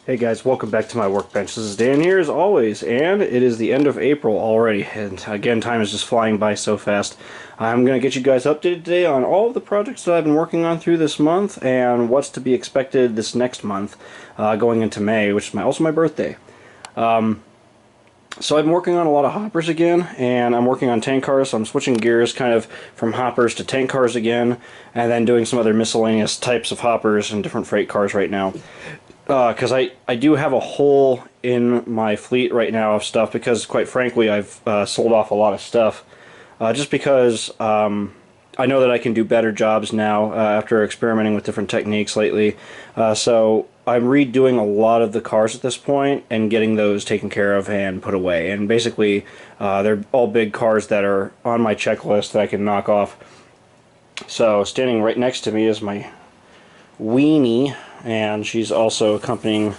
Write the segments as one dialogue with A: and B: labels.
A: Hey guys, welcome back to my workbench. This is Dan here as always, and it is the end of April already, and again, time is just flying by so fast. I'm going to get you guys updated today on all of the projects that I've been working on through this month, and what's to be expected this next month, going into May, which is also my birthday. So I've been working on a lot of hoppers again, and I'm working on tank cars, so I'm switching gears kind of from hoppers to tank cars again, and then doing some other miscellaneous types of hoppers and different freight cars right now. Because I do have a hole in my fleet right now of stuff, because quite frankly I've sold off a lot of stuff just because I know that I can do better jobs now after experimenting with different techniques lately. So I'm redoing a lot of the cars at this point and getting those taken care of and put away, and basically they're all big cars that are on my checklist that I can knock off. So standing right next to me is my weenie, and she's also accompanying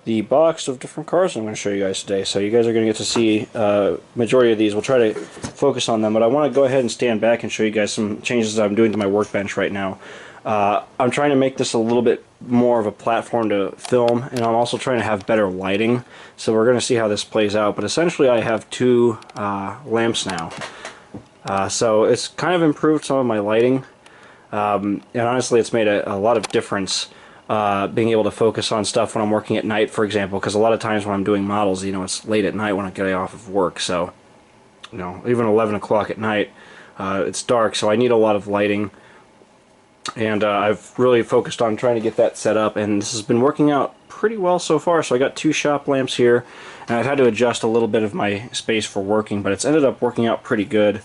A: the box of different cars I'm going to show you guys today. So you guys are going to get to see majority of these. We'll try to focus on them, but I want to go ahead and stand back and show you guys some changes that I'm doing to my workbench right now. I'm trying to make this a little bit more of a platform to film, and I'm also trying to have better lighting. So we're going to see how this plays out, but essentially I have two lamps now. So it's kind of improved some of my lighting. And honestly, it's made a lot of difference being able to focus on stuff when I'm working at night, for example, because a lot of times when I'm doing models, you know, it's late at night when I get off of work, so, you know, even 11 o'clock at night, it's dark, so I need a lot of lighting, and I've really focused on trying to get that set up, and this has been working out pretty well so far. So I got two shop lamps here, and I've had to adjust a little bit of my space for working, but it's ended up working out pretty good.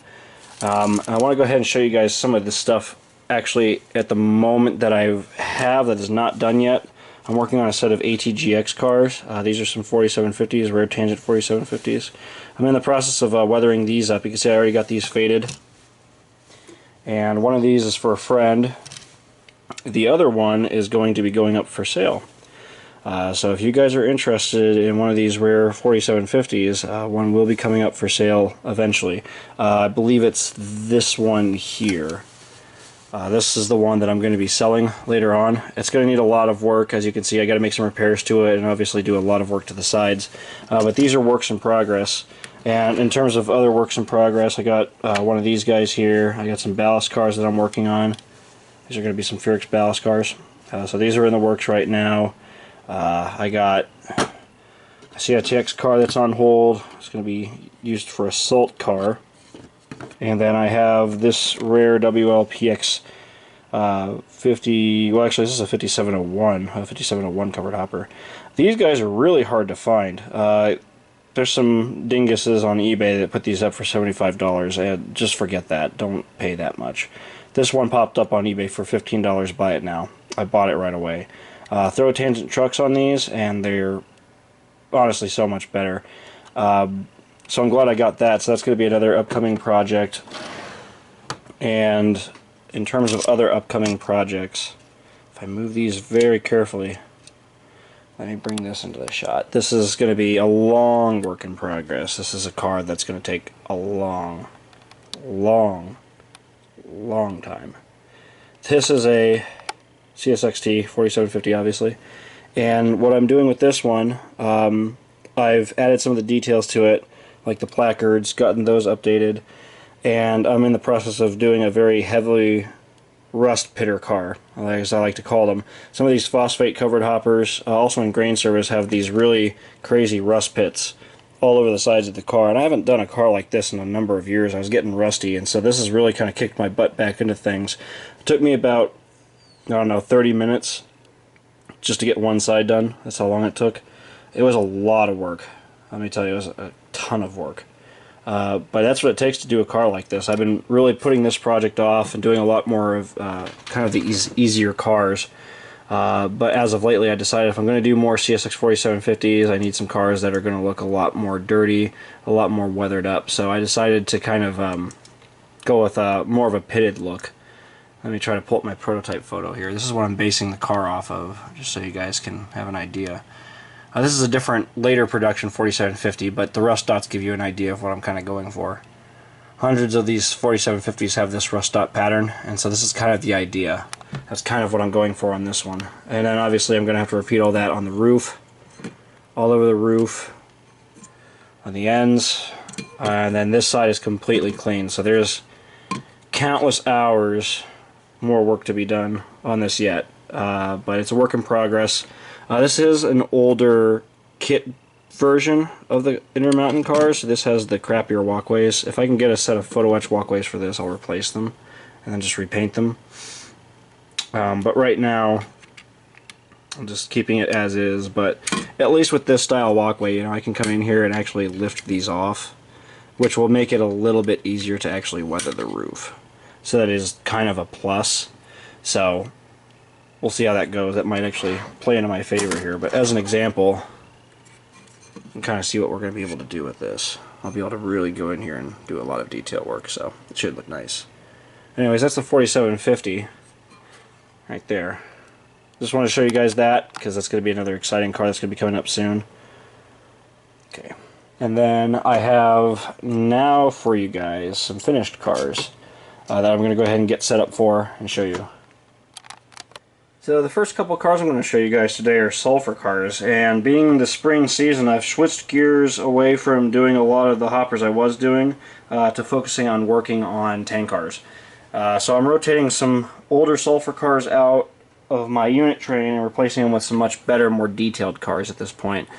A: I want to go ahead and show you guys some of this stuff actually at the moment that I have that is not done yet. I'm working on a set of ATGX cars. These are some 4750s, rare tangent 4750s. I'm in the process of weathering these up. You can see I already got these faded. And one of these is for a friend. The other one is going to be going up for sale. So if you guys are interested in one of these rare 4750s, one will be coming up for sale eventually. I believe it's this one here. This is the one that I'm going to be selling later on. It's going to need a lot of work. As you can see, I got to make some repairs to it and obviously do a lot of work to the sides. But these are works in progress. And in terms of other works in progress, I got one of these guys here. I got some ballast cars that I'm working on. These are going to be some Furix ballast cars. So these are in the works right now. I got a CITX car that's on hold. It's going to be used for a salt car. And then I have this rare WLPX 50, well actually this is a 5701 covered hopper. These guys are really hard to find. There's some dinguses on eBay that put these up for $75, and just forget that. Don't pay that much. This one popped up on eBay for $15, buy it now. I bought it right away. Throw tangent trucks on these and they're honestly so much better. So I'm glad I got that, so that's going to be another upcoming project. And in terms of other upcoming projects, if I move these very carefully, let me bring this into the shot. This is going to be a long work in progress. This is a car that's going to take a long time. This is a CSXT 4750, obviously. And what I'm doing with this one, I've added some of the details to it, like the placards, gotten those updated, and I'm in the process of doing a very heavily rust pitter car, as I like to call them. Some of these phosphate covered hoppers, also in grain service, have these really crazy rust pits all over the sides of the car, and I haven't done a car like this in a number of years. I was getting rusty, and so this has really kind of kicked my butt back into things. It took me about, I don't know, 30 minutes just to get one side done. That's how long it took. It was a lot of work. Let me tell you, it was a ton of work. But that's what it takes to do a car like this. I've been really putting this project off and doing a lot more of kind of the easier cars. But as of lately, I decided if I'm going to do more CSX 4750s, I need some cars that are going to look a lot more dirty, a lot more weathered up. So I decided to kind of go with more of a pitted look. Let me try to pull up my prototype photo here. This is what I'm basing the car off of, just so you guys can have an idea. This is a different later production 4750, but the rust dots give you an idea of what I'm kind of going for. Hundreds of these 4750s have this rust dot pattern, and so this is kind of the idea. that's kind of what I'm going for on this one. And then obviously I'm going to have to repeat all that on the roof, all over the roof, on the ends, and then this side is completely clean. So there's countless hours more work to be done on this yet, but it's a work in progress. This is an older kit version of the Intermountain cars, so this has the crappier walkways. If I can get a set of photo etch walkways for this, I'll replace them and then just repaint them. But right now I'm just keeping it as is, but at least with this style walkway, you know, I can come in here and actually lift these off, which will make it a little bit easier to actually weather the roof. So that is kind of a plus. So we'll see how that goes. That might actually play into my favor here, but as an example, you can kind of see what we're going to be able to do with this. I'll be able to really go in here and do a lot of detail work, so it should look nice. Anyways, that's the 4750 right there. Just want to show you guys that because that's going to be another exciting car that's going to be coming up soon. Okay, and then I have now for you guys some finished cars that I'm going to go ahead and get set up for and show you. So the first couple of cars I'm going to show you guys today are Sulfur Cars, and being the spring season, I've switched gears away from doing a lot of the hoppers I was doing to focusing on working on tank cars. So I'm rotating some older Sulfur Cars out of my unit train and replacing them with some much better, more detailed cars at this point.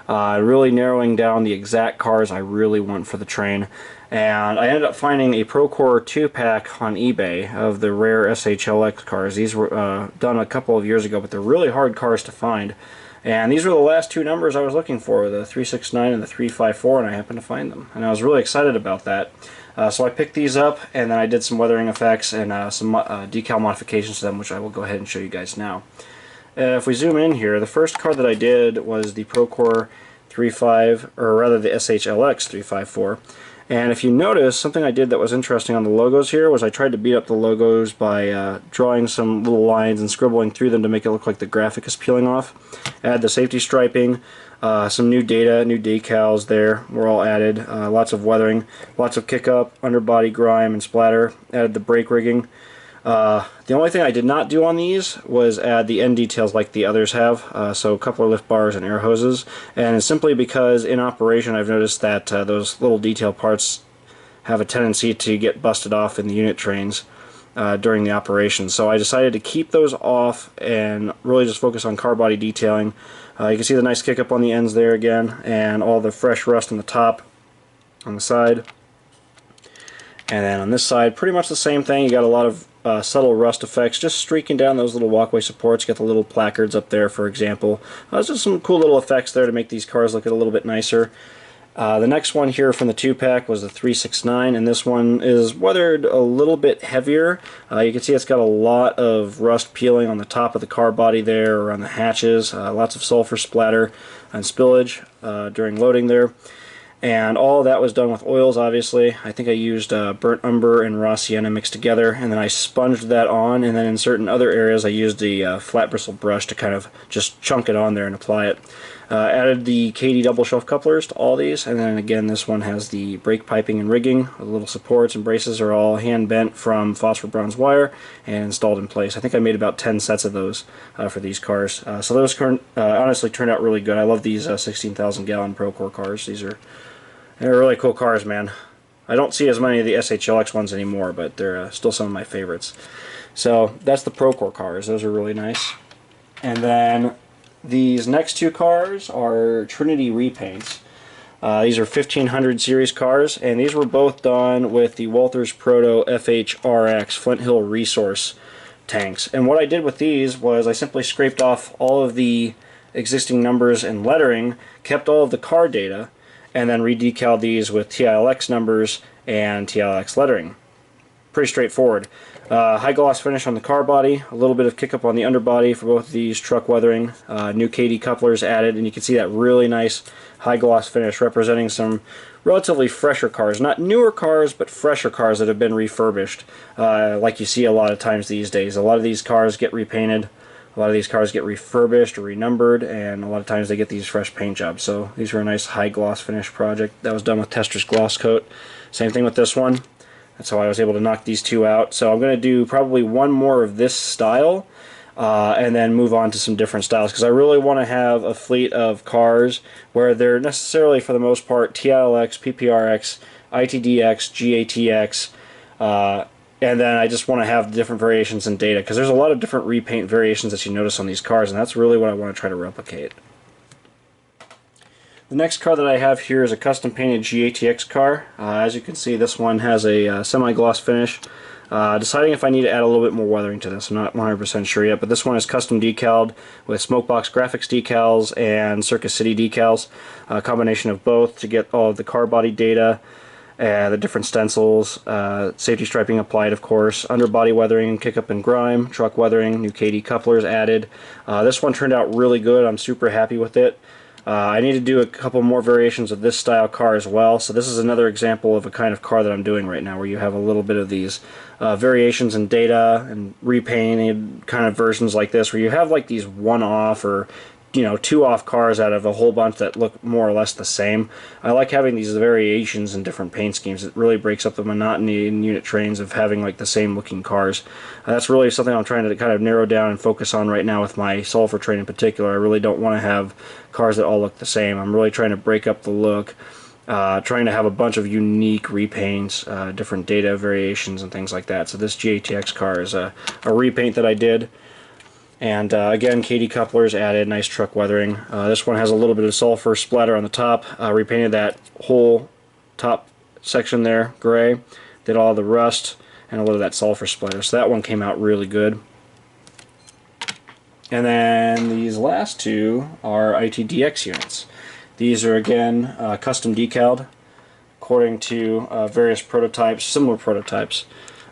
A: Really narrowing down the exact cars I really want for the train. And I ended up finding a Procore 2-pack on eBay of the rare SHLX cars. These were done a couple of years ago, but they're really hard cars to find. And these were the last two numbers I was looking for, the 369 and the 354, and I happened to find them. And I was really excited about that. So I picked these up, and then I did some weathering effects and some decal modifications to them, which I will go ahead and show you guys now. If we zoom in here, the first car that I did was the Procore 35, or rather the SHLX 354. And if you notice, something I did that was interesting on the logos here was I tried to beat up the logos by drawing some little lines and scribbling through them to make it look like the graphic is peeling off. Add the safety striping, some new data, new decals there were all added, lots of weathering, lots of kick up, underbody grime and splatter, added the brake rigging. The only thing I did not do on these was add the end details like the others have, so a couple of lift bars and air hoses, and simply because in operation I've noticed that those little detail parts have a tendency to get busted off in the unit trains during the operation. So I decided to keep those off and really just focus on car body detailing. You can see the nice kick up on the ends there again, and all the fresh rust on the top, on the side. And then on this side, pretty much the same thing. You got a lot of subtle rust effects just streaking down those little walkway supports. Got the little placards up there, for example. There's just some cool little effects there to make these cars look a little bit nicer. The next one here from the 2-pack was the 369, and this one is weathered a little bit heavier. You can see it's got a lot of rust peeling on the top of the car body there, around the hatches, lots of sulfur splatter and spillage during loading there. And all that was done with oils, obviously. I think I used burnt umber and raw sienna mixed together, and then I sponged that on, and then in certain other areas I used the flat bristle brush to kind of just chunk it on there and apply it. Added the KD double shelf couplers to all these, and then again this one has the brake piping and rigging. The little supports and braces are all hand bent from phosphor bronze wire and installed in place. I think I made about 10 sets of those for these cars. So those honestly turned out really good. I love these 16,000 gallon Procore cars. They're really cool cars, man. I don't see as many of the SHLX ones anymore, but they're still some of my favorites. So that's the Procore cars. Those are really nice. And then these next two cars are Trinity repaints. These are 1500 series cars, and these were both done with the Walthers Proto FHRX Flint Hill Resource tanks. And what I did with these was I simply scraped off all of the existing numbers and lettering, kept all of the car data, and then redecaled these with TILX numbers and TILX lettering. Pretty straightforward. High gloss finish on the car body, a little bit of kick up on the underbody for both of these, truck weathering, new KD couplers added, and you can see that really nice high gloss finish representing some relatively fresher cars. Not newer cars, but fresher cars that have been refurbished, like you see a lot of times these days. A lot of these cars get repainted. A lot of these cars get refurbished or renumbered, and a lot of times they get these fresh paint jobs. So these were a nice high gloss finish project that was done with Testra's gloss coat. Same thing with this one. That's how I was able to knock these two out. So I'm going to do probably one more of this style, and then move on to some different styles, because I really want to have a fleet of cars where they're necessarily, for the most part, TILX, PPRX, ITDX, GATX, and then I just want to have different variations in data, because there's a lot of different repaint variations that you notice on these cars, and that's really what I want to try to replicate. The next car that I have here is a custom painted GATX car. As you can see, this one has a semi-gloss finish. Deciding if I need to add a little bit more weathering to this. I'm not 100% sure yet, but this one is custom decaled with Smokebox Graphics decals and Circus City decals. A combination of both to get all of the car body data, the different stencils, safety striping applied, of course, underbody weathering, kick-up and grime, truck weathering, new KD couplers added. This one turned out really good. I'm super happy with it. I need to do a couple more variations of this style car as well, so this is another example of a kind of car that I'm doing right now, where you have a little bit of these variations in data and repainted kind of versions like this, where you have like these one-off or two-off cars out of a whole bunch that look more or less the same. I like having these variations in different paint schemes. It really breaks up the monotony in unit trains of having like the same looking cars. That's really something I'm trying to kind of narrow down and focus on right now with my Sulfur train in particular. I really don't want to have cars that all look the same. I'm really trying to break up the look, trying to have a bunch of unique repaints, different data variations and things like that. So this GATX car is a repaint that I did. And again, KD couplers added, nice truck weathering. This one has a little bit of sulfur splatter on the top. Repainted that whole top section there gray. Did all the rust and a little of that sulfur splatter. So that one came out really good. And then these last two are ITDX units. These are again custom decaled according to various prototypes, similar prototypes.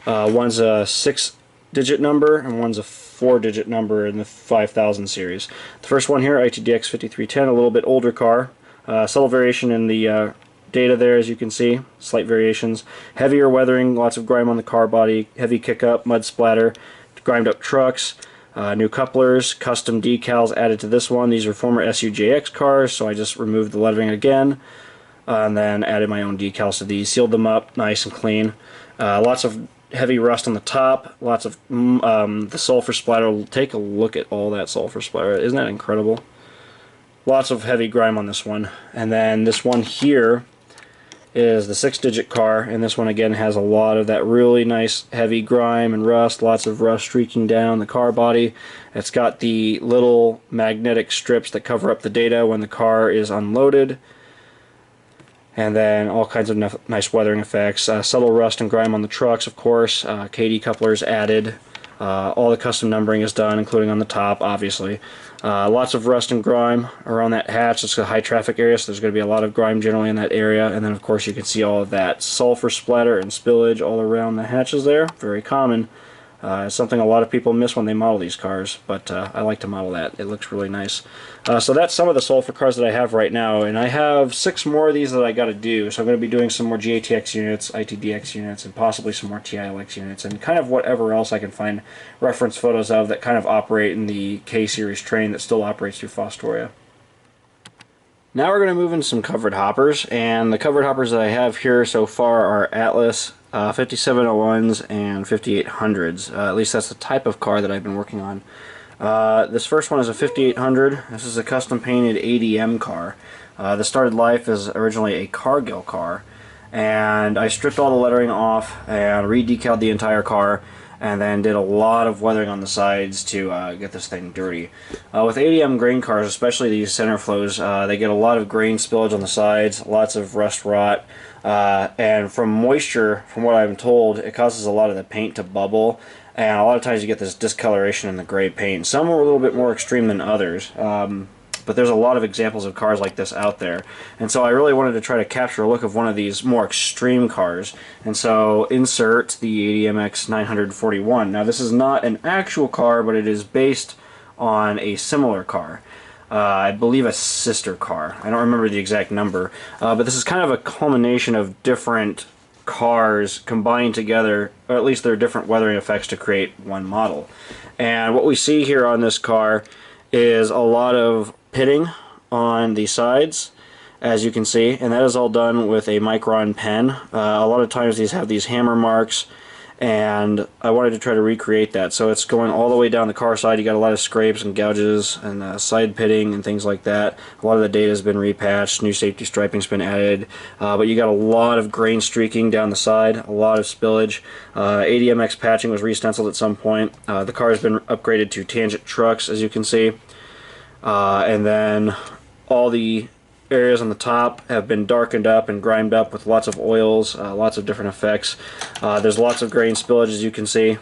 A: One's a 6-digit number and one's a 4-digit number in the 5000 series. The first one here, ITDX 5310, a little bit older car. Subtle variation in the data there, as you can see, slight variations. Heavier weathering, lots of grime on the car body, heavy kick-up, mud splatter, grimed up trucks, new couplers, custom decals added to this one. These are former SUJX cars, so I just removed the lettering again, and then added my own decals to these, sealed them up nice and clean. Lots of heavy rust on the top, lots of the sulfur splatter. Take a look at all that sulfur splatter. Isn't that incredible? Lots of heavy grime on this one. And then this one here is the 6-digit car, and this one again has a lot of that really nice heavy grime and rust, lots of rust streaking down the car body. It's got the little magnetic strips that cover up the data when the car is unloaded. And then all kinds of nice weathering effects. Subtle rust and grime on the trucks, of course. KD couplers added. All the custom numbering is done, including on the top, obviously. Lots of rust and grime around that hatch. It's a high traffic area, so there's going to be a lot of grime generally in that area. And then, of course, you can see all of that sulfur splatter and spillage all around the hatches there. Very common. It's something a lot of people miss when they model these cars, but I like to model that. It looks really nice. So that's some of the Sulfur cars that I have right now, and I have 6 more of these that I got to do. So I'm going to be doing some more GATX units, ITDX units, and possibly some more TILX units, and kind of whatever else I can find reference photos of that kind of operate in the K-Series train that still operates through Fostoria. Now we're going to move into some covered hoppers, and the covered hoppers that I have here so far are Atlas, 5701s and 5800s. At least that's the type of car that I've been working on. This first one is a 5800. This is a custom painted ADM car. This started life as originally a Cargill car, and I stripped all the lettering off and re-decaled the entire car, and then did a lot of weathering on the sides to get this thing dirty. With ADM grain cars, especially these center flows, they get a lot of grain spillage on the sides, lots of rust rot, and from moisture, from what I've been told, it causes a lot of the paint to bubble, and a lot of times you get this discoloration in the gray paint. Some are a little bit more extreme than others, but there's a lot of examples of cars like this out there. And so I really wanted to try to capture a look of one of these more extreme cars. And so insert the ADMX 941. Now this is not an actual car, but it is based on a similar car. I believe a sister car. I don't remember the exact number. But this is kind of a culmination of different cars combined together, or at least there are different weathering effects to create one model. And what we see here on this car is a lot of pitting on the sides, as you can see, and that is all done with a micron pen. A lot of times these have these hammer marks, and I wanted to try to recreate that. So it's going all the way down the car side. You got a lot of scrapes and gouges and side pitting and things like that. A lot of the data has been repatched, new safety striping's been added, but you got a lot of grain streaking down the side, a lot of spillage. ADMX patching was re-stenciled at some point. The car has been upgraded to tangent trucks, as you can see, and then all the areas on the top have been darkened up and grimed up with lots of oils, lots of different effects. There's lots of grain spillage, as you can see,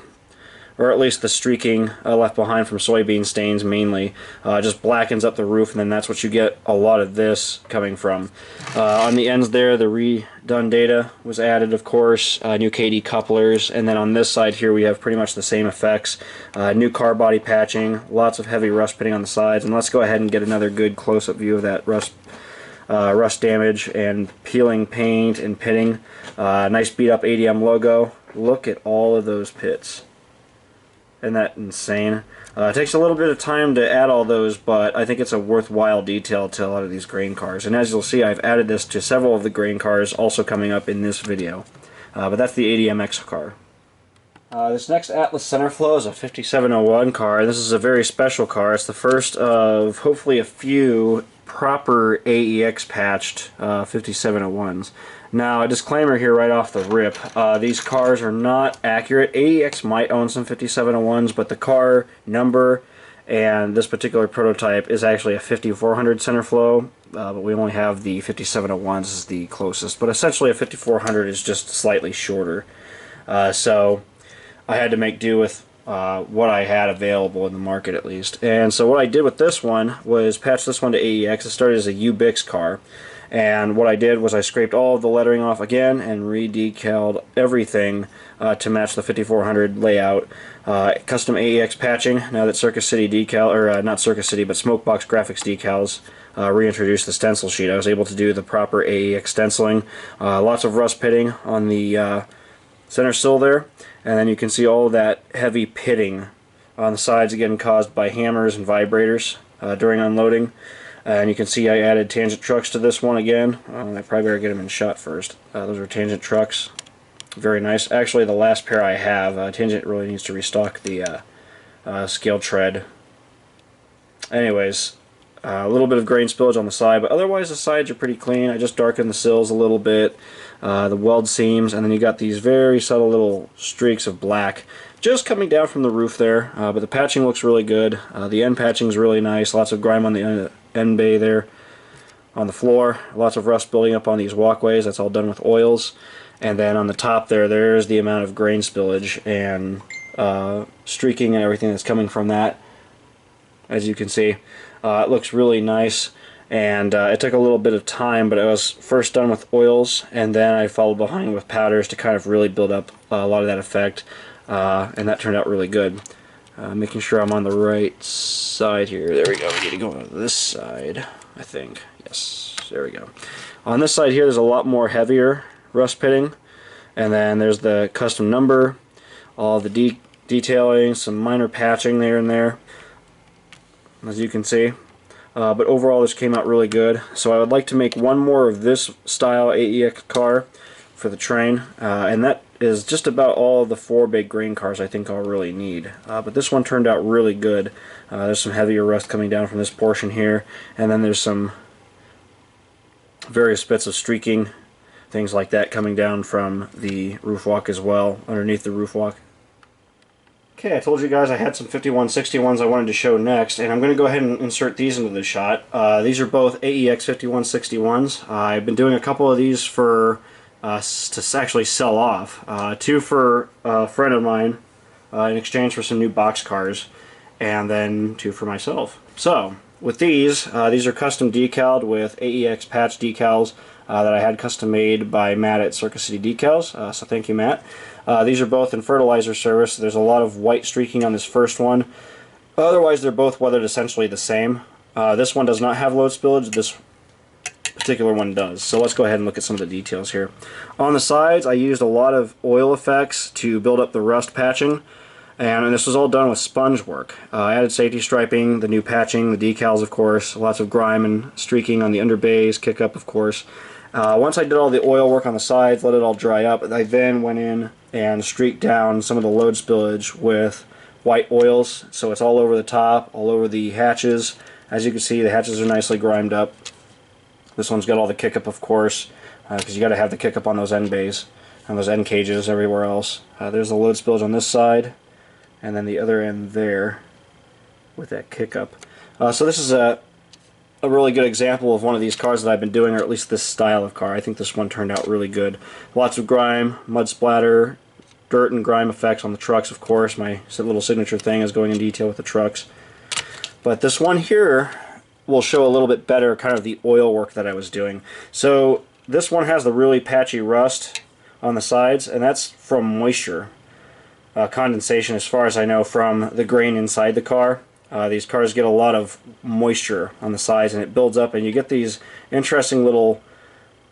A: or at least the streaking left behind from soybean stains mainly just blackens up the roof, and then that's what you get a lot of this coming from. On the ends there, the redone data was added, of course, new KD couplers, and then on this side here we have pretty much the same effects. New car body patching, lots of heavy rust pitting on the sides, and let's go ahead and get another good close-up view of that rust damage and peeling paint and pitting. Nice beat up ADM logo. Look at all of those pits. Isn't that insane? It takes a little bit of time to add all those, but I think it's a worthwhile detail to a lot of these grain cars. And as you'll see, I've added this to several of the grain cars also coming up in this video. But that's the ADMX car. This next Atlas Centerflow is a 5701 car. This is a very special car. It's the first of hopefully a few proper AEX patched 5701s. Now, a disclaimer here right off the rip, these cars are not accurate. AEX might own some 5701s, but the car number and this particular prototype is actually a 5400 Centerflow, but we only have the 5701s as the closest. But essentially a 5400 is just slightly shorter. So I had to make do with what I had available in the market, at least. And so what I did with this one was patch this one to AEX. It started as a UBix car, and what I did was I scraped all of the lettering off again and re-decaled everything to match the 5400 layout. Custom AEX patching, now that Circus City decal, or not Circus City, but Smokebox Graphics decals reintroduced the stencil sheet. I was able to do the proper AEX stenciling. Lots of rust pitting on the center sill there, and then you can see all of that heavy pitting on the sides again caused by hammers and vibrators during unloading. And you can see I added tangent trucks to this one again. I probably better get them in shot first. Those are tangent trucks. Very nice. Actually, the last pair I have, Tangent really needs to restock the scale tread. Anyways, a little bit of grain spillage on the side, but otherwise the sides are pretty clean. I just darkened the sills a little bit, the weld seams, and then you got these very subtle little streaks of black just coming down from the roof there. But the patching looks really good. The end patching is really nice. Lots of grime on the end bay there on the floor. Lots of rust building up on these walkways. That's all done with oils. And then on the top there's the amount of grain spillage and streaking and everything that's coming from that. As you can see, it looks really nice, and it took a little bit of time, but it was first done with oils, and then I followed behind with powders to kind of really build up a lot of that effect, and that turned out really good. Making sure I'm on the right side here. There we go. We need to go on this side, I think. Yes, there we go. On this side here, there's a lot more heavier rust pitting, and then there's the custom number, all the detailing, some minor patching there and there, as you can see. But overall this came out really good. So I would like to make one more of this style AEX car for the train, and that is just about all of the 4 big grain cars I think I'll really need. But this one turned out really good. There's some heavier rust coming down from this portion here, and then there's some various bits of streaking, things like that coming down from the roof walk as well, underneath the roof walk. Okay, I told you guys I had some 5161s I wanted to show next, and I'm going to go ahead and insert these into the shot. These are both AEX 5161s. I've been doing a couple of these for to actually sell off. 2 for a friend of mine in exchange for some new box cars, and then 2 for myself. So, with these are custom decaled with AEX patch decals that I had custom made by Matt at Circus City Decals, so thank you, Matt. These are both in fertilizer service. There's a lot of white streaking on this first one. Otherwise, they're both weathered essentially the same. This one does not have load spillage. This particular one does. So let's go ahead and look at some of the details here. On the sides, I used a lot of oil effects to build up the rust patching. And this was all done with sponge work. I added safety striping, the new patching, the decals of course, lots of grime and streaking on the underbays, kick-up of course. Once I did all the oil work on the sides, let it all dry up, I then went in and streaked down some of the load spillage with white oils, so it's all over the top, all over the hatches. As you can see, the hatches are nicely grimed up. This one's got all the kick-up of course, because you got to have the kick-up on those end bays, and those end cages everywhere else. There's the load spillage on this side, and then the other end there with that kick-up. So this is a really good example of one of these cars that I've been doing, or at least this style of car. I think this one turned out really good. Lots of grime, mud splatter, dirt and grime effects on the trucks, of course. My little signature thing is going in detail with the trucks. But this one here will show a little bit better kind of the oil work that I was doing. So this one has the really patchy rust on the sides, and that's from moisture. Condensation, as far as I know, from the grain inside the car. These cars get a lot of moisture on the sides, and it builds up, and you get these interesting little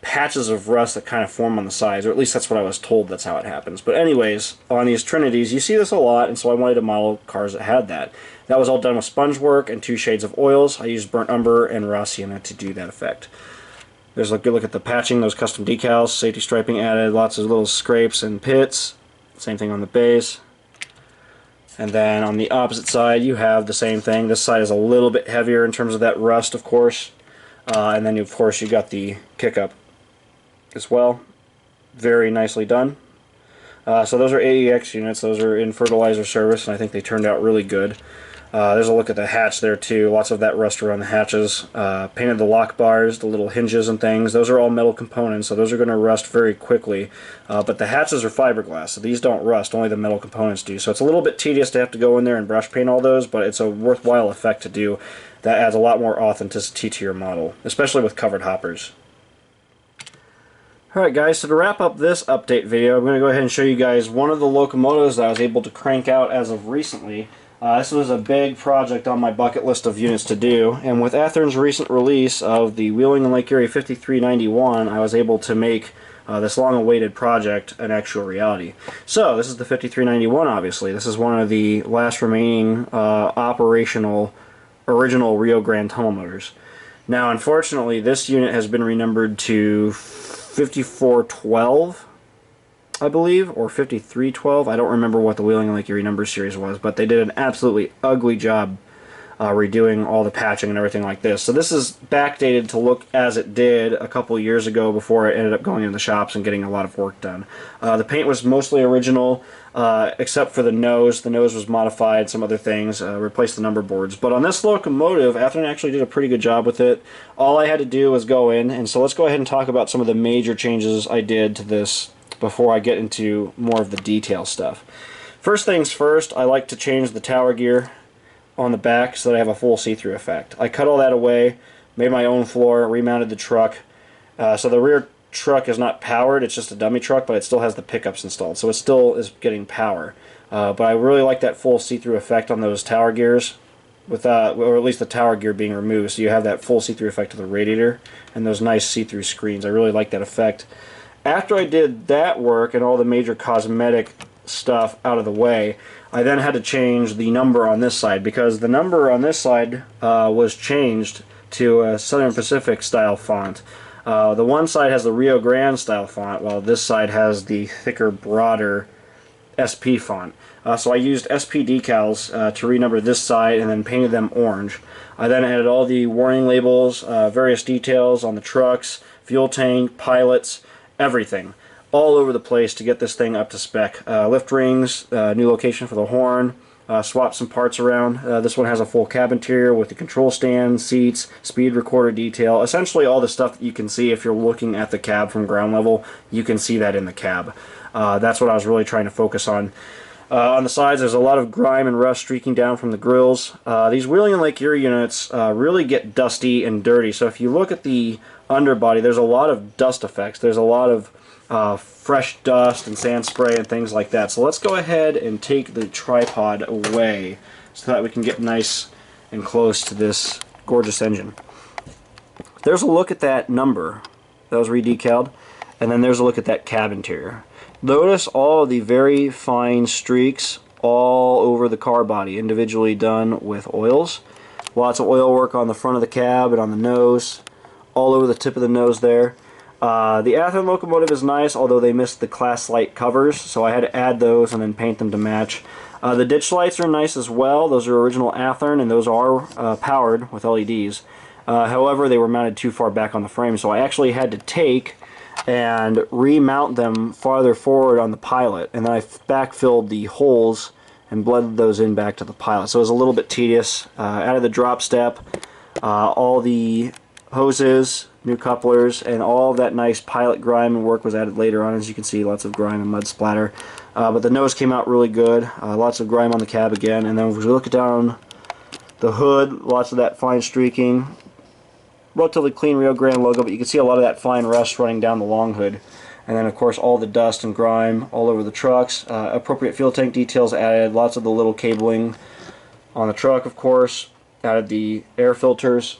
A: patches of rust that kind of form on the sides, or at least that's what I was told that's how it happens. But anyways, on these Trinities, you see this a lot, and so I wanted to model cars that had that. That was all done with sponge work and 2 shades of oils. I used burnt umber and raw sienna to do that effect. There's a good look at the patching, those custom decals, safety striping added, lots of little scrapes and pits. Same thing on the base. And then on the opposite side you have the same thing. This side is a little bit heavier in terms of that rust, of course. And then of course you got the kick-up as well. Very nicely done. So those are AEX units. Those are in fertilizer service, and I think they turned out really good. There's a look at the hatch there too. Lots of that rust around the hatches. Painted the lock bars, the little hinges and things. Those are all metal components, so those are going to rust very quickly. But the hatches are fiberglass, so these don't rust. Only the metal components do. So it's a little bit tedious to have to go in there and brush paint all those, but it's a worthwhile effect to do. That adds a lot more authenticity to your model, especially with covered hoppers. Alright guys, so to wrap up this update video, I'm going to go ahead and show you guys one of the locomotives that I was able to crank out as of recently. This was a big project on my bucket list of units to do, and with Athearn's recent release of the Wheeling and Lake Erie 5391, I was able to make this long-awaited project an actual reality. So, this is the 5391, obviously. This is one of the last remaining operational original Rio Grande tunnel motors. Now, unfortunately, this unit has been renumbered to 5412, I believe, or 5312. I don't remember what the Wheeling and Lake Erie number series was, but they did an absolutely ugly job redoing all the patching and everything like this. So this is backdated to look as it did a couple years ago before it ended up going in the shops and getting a lot of work done. The paint was mostly original, except for the nose. The nose was modified, some other things, replaced the number boards. But on this locomotive, Athearn actually did a pretty good job with it. All I had to do was go in, and so let's go ahead and talk about some of the major changes I did to this before I get into more of the detail stuff. First things first, I like to change the tower gear on the back so that I have a full see-through effect. I cut all that away, made my own floor, remounted the truck. So the rear truck is not powered, it's just a dummy truck, but it still has the pickups installed, so it still is getting power. But I really like that full see-through effect on those tower gears, with or at least the tower gear being removed, so you have that full see-through effect of the radiator and those nice see-through screens. I really like that effect. After I did that work and all the major cosmetic stuff out of the way, I then had to change the number on this side, because the number on this side was changed to a Southern Pacific style font. The one side has the Rio Grande style font, while this side has the thicker, broader SP font. So I used SP decals to renumber this side and then painted them orange. I then added all the warning labels, various details on the trucks, fuel tank, pilots, everything, all over the place to get this thing up to spec. Lift rings, new location for the horn, swap some parts around. This one has a full cab interior with the control stand, seats, speed recorder detail. Essentially all the stuff that you can see if you're looking at the cab from ground level, you can see that in the cab. That's what I was really trying to focus on. On the sides, there's a lot of grime and rust streaking down from the grills. These Wheeling and Lake Erie units really get dusty and dirty, so if you look at the underbody, there's a lot of dust effects. There's a lot of fresh dust and sand spray and things like that. So let's go ahead and take the tripod away so that we can get nice and close to this gorgeous engine. There's a look at that number that was redecaled, and then there's a look at that cab interior. Notice all of the very fine streaks all over the car body, individually done with oils. Lots of oil work on the front of the cab and on the nose, all over the tip of the nose there. The Athearn locomotive is nice, although they missed the class light covers, so I had to add those and then paint them to match. The ditch lights are nice as well. Those are original Athearn, and those are powered with LEDs. However, they were mounted too far back on the frame, so I actually had to take and remount them farther forward on the pilot, and then I backfilled the holes and blended those in back to the pilot. So it was a little bit tedious. Added the drop step, all the hoses, new couplers, and all of that nice pilot grime and work was added later on. As you can see, lots of grime and mud splatter. But the nose came out really good. Lots of grime on the cab again. And then if we look down the hood, lots of that fine streaking. Relatively clean Rio Grande logo, but you can see a lot of that fine rust running down the long hood. And then of course all the dust and grime all over the trucks. Appropriate fuel tank details added. Lots of the little cabling on the truck, of course. Added the air filters.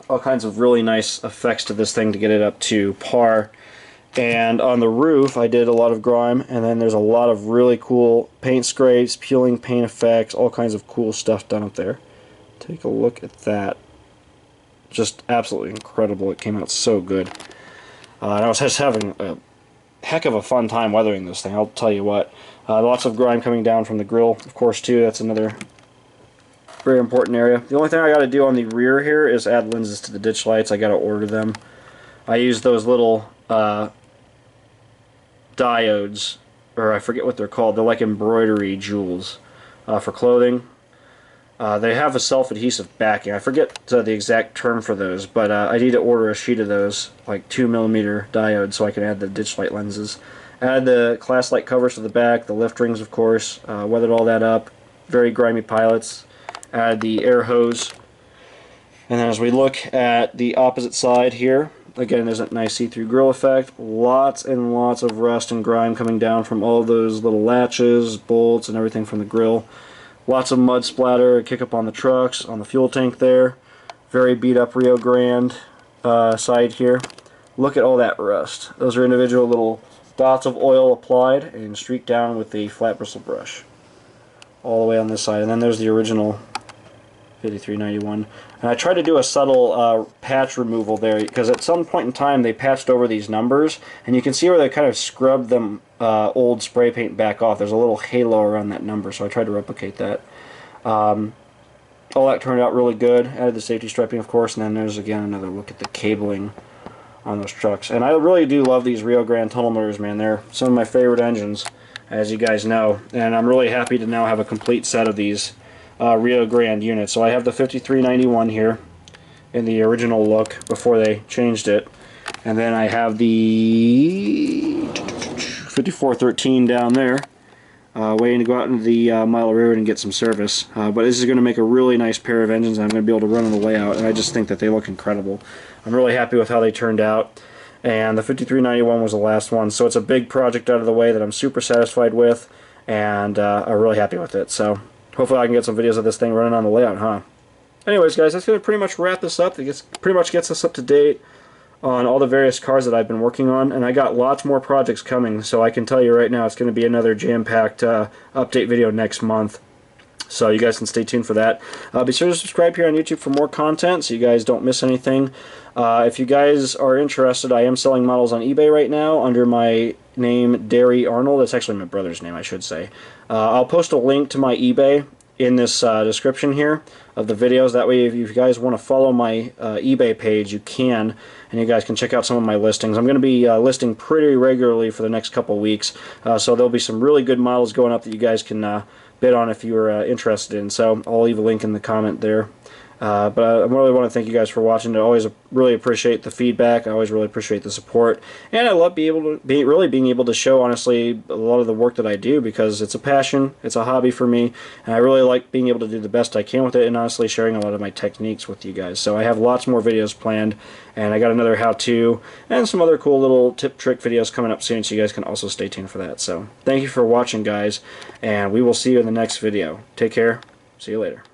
A: All kinds of really nice effects to this thing to get it up to par. And on the roof I did a lot of grime, and then there's a lot of really cool paint scrapes, peeling paint effects, all kinds of cool stuff done up there. Take a look at that. Just absolutely incredible. It came out so good. And I was just having a heck of a fun time weathering this thing, I'll tell you what. Lots of grime coming down from the grill, of course, too. That's another very important area. The only thing I got to do on the rear here is add lenses to the ditch lights. I got to order them. I use those little diodes, or I forget what they're called. They're like embroidery jewels for clothing. They have a self-adhesive backing. I forget the exact term for those, but I need to order a sheet of those, like 2mm diodes, so I can add the ditch light lenses. Add the class light covers to the back, the lift rings, of course. Weathered all that up. Very grimy pilots. Add the air hose. And then as we look at the opposite side here, again, there's that nice see-through grille effect. Lots and lots of rust and grime coming down from all those little latches, bolts, and everything from the grill. Lots of mud splatter, kick up on the trucks, on the fuel tank there. Very beat up Rio Grande side here. Look at all that rust. Those are individual little dots of oil applied and streaked down with the flat bristle brush. All the way on this side. And then there's the original 5391. And I tried to do a subtle patch removal there, because at some point in time they patched over these numbers, and you can see where they kind of scrubbed them old spray paint back off. There's a little halo around that number, so I tried to replicate that. All that turned out really good. Added the safety striping, of course, and then there's again another look at the cabling on those trucks. And I really do love these Rio Grande tunnel motors, man. They're some of my favorite engines, as you guys know, and I'm really happy to now have a complete set of these Rio Grande units. So I have the 5391 here in the original look before they changed it, and then I have the 5413 down there waiting to go out into the Mile River and get some service. But this is going to make a really nice pair of engines, and I'm going to be able to run on the way out, and I just think that they look incredible. I'm really happy with how they turned out, and the 5391 was the last one, so it's a big project out of the way that I'm super satisfied with, and I'm really happy with it. So hopefully I can get some videos of this thing running on the layout, huh? Anyways, guys, that's going to pretty much wrap this up. It pretty much gets us up to date on all the various cars that I've been working on, and I got lots more projects coming, so I can tell you right now it's going to be another jam-packed update video next month. So you guys can stay tuned for that. Be sure to subscribe here on YouTube for more content so you guys don't miss anything. If you guys are interested, I am selling models on eBay right now under my name, Derry Arnold. That's actually my brother's name, I should say. I'll post a link to my eBay in this description here of the videos. That way if you guys want to follow my eBay page, you can, and you guys can check out some of my listings. I'm going to be listing pretty regularly for the next couple weeks, so there'll be some really good models going up that you guys can bid on if you're interested in. So I'll leave a link in the comment there. But I really want to thank you guys for watching. I always really appreciate the feedback. I always really appreciate the support, and I love really being able to show, honestly, a lot of the work that I do, because it's a passion, it's a hobby for me, and I really like being able to do the best I can with it, and honestly sharing a lot of my techniques with you guys. So I have lots more videos planned, and I got another how-to and some other cool little tip-trick videos coming up soon, so you guys can also stay tuned for that. So thank you for watching, guys, and we will see you in the next video. Take care. See you later.